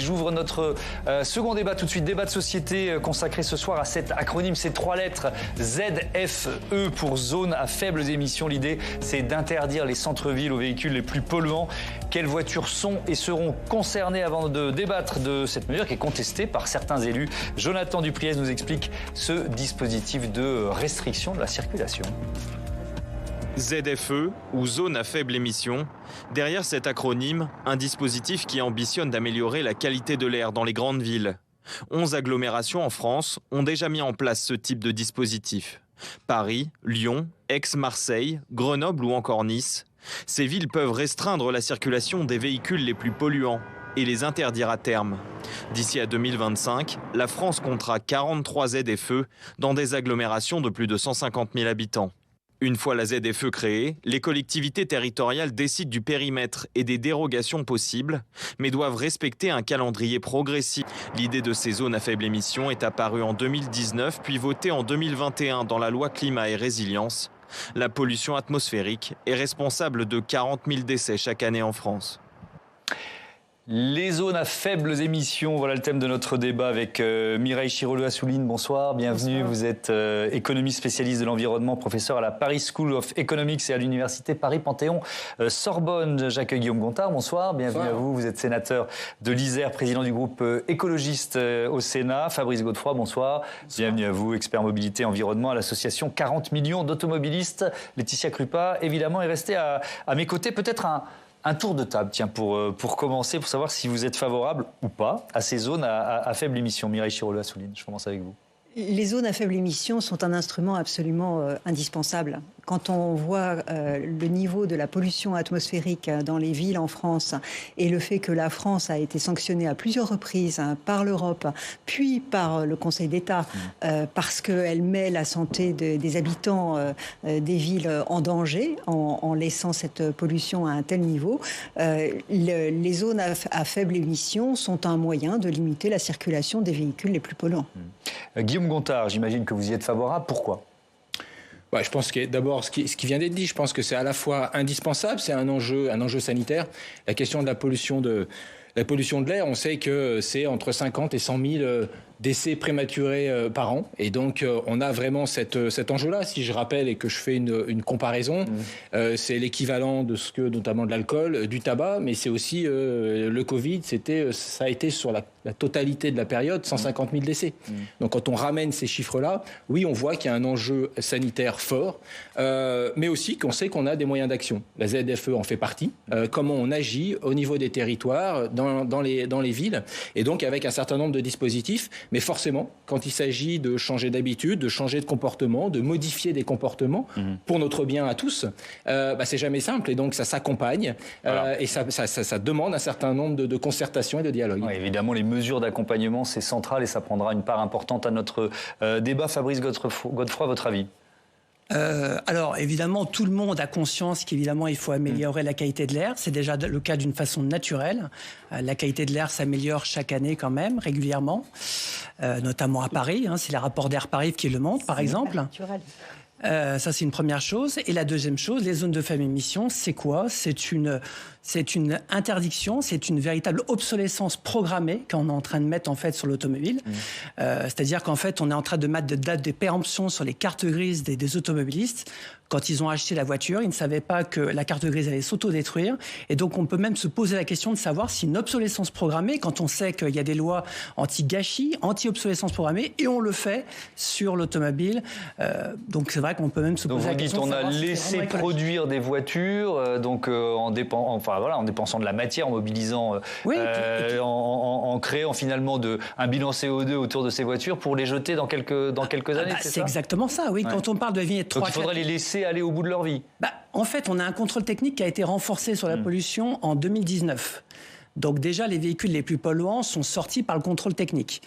J'ouvre notre second débat tout de suite. Débat de société consacré ce soir à cet acronyme, ces 3 lettres ZFE pour zone à faibles émissions. L'idée, c'est d'interdire les centres-villes aux véhicules les plus polluants. Quelles voitures sont et seront concernées? Avant de débattre de cette mesure qui est contestée par certains élus, Jonathan Dupriez nous explique ce dispositif de restriction de la circulation. ZFE, ou zone à faible émission, derrière cet acronyme, un dispositif qui ambitionne d'améliorer la qualité de l'air dans les grandes villes. 11 agglomérations en France ont déjà mis en place ce type de dispositif. Paris, Lyon, Aix-Marseille, Grenoble ou encore Nice. Ces villes peuvent restreindre la circulation des véhicules les plus polluants et les interdire à terme. D'ici à 2025, la France comptera 43 ZFE dans des agglomérations de plus de 150 000 habitants. Une fois la ZFE créée, les collectivités territoriales décident du périmètre et des dérogations possibles, mais doivent respecter un calendrier progressif. L'idée de ces zones à faible émission est apparue en 2019, puis votée en 2021 dans la loi Climat et Résilience. La pollution atmosphérique est responsable de 40 000 décès chaque année en France. Les zones à faibles émissions, voilà le thème de notre débat avec Mireille Chirolleux-Assouline. Bonsoir, bienvenue. Bonsoir. Vous êtes économiste spécialiste de l'environnement, professeur à la Paris School of Economics et à l'Université Paris-Panthéon-Sorbonne. J'accueille Guillaume Gontard, bonsoir, bienvenue bonsoir. À vous. Vous êtes sénateur de l'Isère, président du groupe écologiste au Sénat. Fabrice Godefroy, bonsoir. Bienvenue à vous, expert mobilité environnement à l'association 40 millions d'automobilistes. Laetitia Krupa, évidemment, est restée à mes côtés. Peut-être un tour de table, tiens, pour commencer, pour savoir si vous êtes favorable ou pas à ces zones à faible émission. Mireille Chirolleux-Assouline, je commence avec vous. Les zones à faible émission sont un instrument absolument indispensable. Quand on voit le niveau de la pollution atmosphérique dans les villes en France et le fait que la France a été sanctionnée à plusieurs reprises par l'Europe, puis par le Conseil d'État, parce qu'elle met la santé des habitants des villes en danger en laissant cette pollution à un tel niveau, les zones à faible émission sont un moyen de limiter la circulation des véhicules les plus polluants. Guillaume Gontard, j'imagine que vous y êtes favorable. Pourquoi ? Je pense que d'abord, ce qui vient d'être dit, je pense que c'est à la fois indispensable, c'est un enjeu sanitaire. La question de la pollution de l'air, on sait que c'est entre 50 et 100 000 décès prématurés par an. Et donc, on a vraiment cet enjeu-là. Si je rappelle et que je fais une comparaison, c'est l'équivalent de ce que, notamment de l'alcool, du tabac, mais c'est aussi le Covid. Ça a été sur la totalité de la période, 150 000 décès. Donc, quand on ramène ces chiffres-là, oui, on voit qu'il y a un enjeu sanitaire fort, mais aussi qu'on sait qu'on a des moyens d'action. La ZFE en fait partie. Comment on agit au niveau des territoires, dans les villes, et donc avec un certain nombre de dispositifs. Mais forcément, quand il s'agit de changer d'habitude, de changer de comportement, de modifier des comportements pour notre bien à tous, c'est jamais simple. Et donc, ça s'accompagne et ça demande un certain nombre de concertations et de dialogues. Oui, évidemment, les mesures d'accompagnement, c'est central et ça prendra une part importante à notre débat. Fabrice Godefroy, votre avis ? Alors, évidemment, tout le monde a conscience qu'évidemment, il faut améliorer la qualité de l'air. C'est déjà le cas d'une façon naturelle. La qualité de l'air s'améliore chaque année quand même, régulièrement, notamment à Paris. C'est les rapports d'Air Paris qui le montrent, par exemple. Naturel. Ça, c'est une première chose. Et la deuxième chose, les zones de faible émission, c'est quoi ? C'est une interdiction, c'est une véritable obsolescence programmée qu'on est en train de mettre en fait sur l'automobile. C'est-à-dire qu'en fait, on est en train de mettre des dates de péremption sur les cartes grises des automobilistes. Quand ils ont acheté la voiture, ils ne savaient pas que la carte grise allait s'autodétruire. Et donc, on peut même se poser la question de savoir si une obsolescence programmée, quand on sait qu'il y a des lois anti-gâchis, anti-obsolescence programmée, et on le fait sur l'automobile. Donc, c'est vrai qu'on peut même se poser la question de savoir on a laissé produire des voitures, en dépensant de la matière, en mobilisant, en créant finalement un bilan CO2 autour de ces voitures pour les jeter dans quelques années, c'est exactement ça, oui. Ouais. Quand on parle de vignette 3... Donc il faudrait les laisser aller au bout de leur vie. En fait, on a un contrôle technique qui a été renforcé sur la pollution en 2019. Donc déjà, les véhicules les plus polluants sont sortis par le contrôle technique.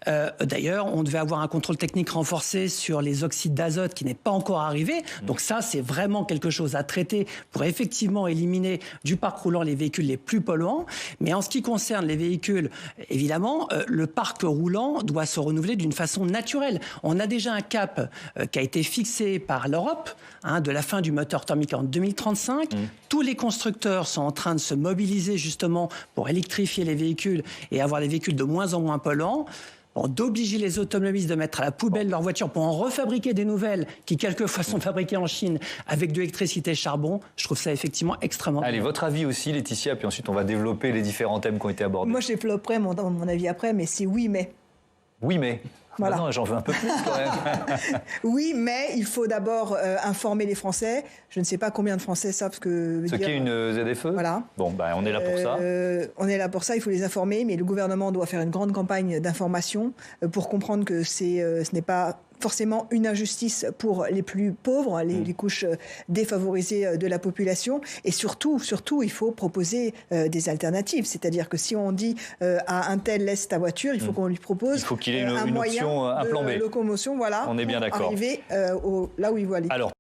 D'ailleurs, on devait avoir un contrôle technique renforcé sur les oxydes d'azote qui n'est pas encore arrivé. Donc ça, c'est vraiment quelque chose à traiter pour effectivement éliminer du parc roulant les véhicules les plus polluants. Mais en ce qui concerne les véhicules, évidemment, le parc roulant doit se renouveler d'une façon naturelle. On a déjà un cap qui a été fixé par l'Europe, de la fin du moteur thermique en 2035. Tous les constructeurs sont en train de se mobiliser justement pour pour électrifier les véhicules et avoir des véhicules de moins en moins polluants. Bon, d'obliger les automobilistes de mettre à la poubelle leur voiture pour en refabriquer des nouvelles qui quelquefois sont fabriquées en Chine avec de l'électricité et charbon, je trouve ça effectivement extrêmement... Allez, votre avis aussi, Laetitia, puis ensuite on va développer les différents thèmes qui ont été abordés. Moi, je développerai mon avis après, mais c'est oui, mais. Oui, mais... Voilà. Non, j'en veux un peu plus quand même. Oui, mais il faut d'abord informer les Français. Je ne sais pas combien de Français savent ce que veut Ce dire. qu'est une ZFE. Voilà. Bon, ben, on est là pour ça. On est là pour ça, il faut les informer, mais le gouvernement doit faire une grande campagne d'information pour comprendre que ce n'est pas forcément une injustice pour les plus pauvres, les couches défavorisées de la population. Et surtout, il faut proposer des alternatives. C'est-à-dire que si on dit à un tel laisse ta voiture, il faut qu'on lui propose il faut qu'il ait un une moyen option, un plan B. de locomotion, voilà, On est bien pour d'accord. arriver là où il veut aller. Alors,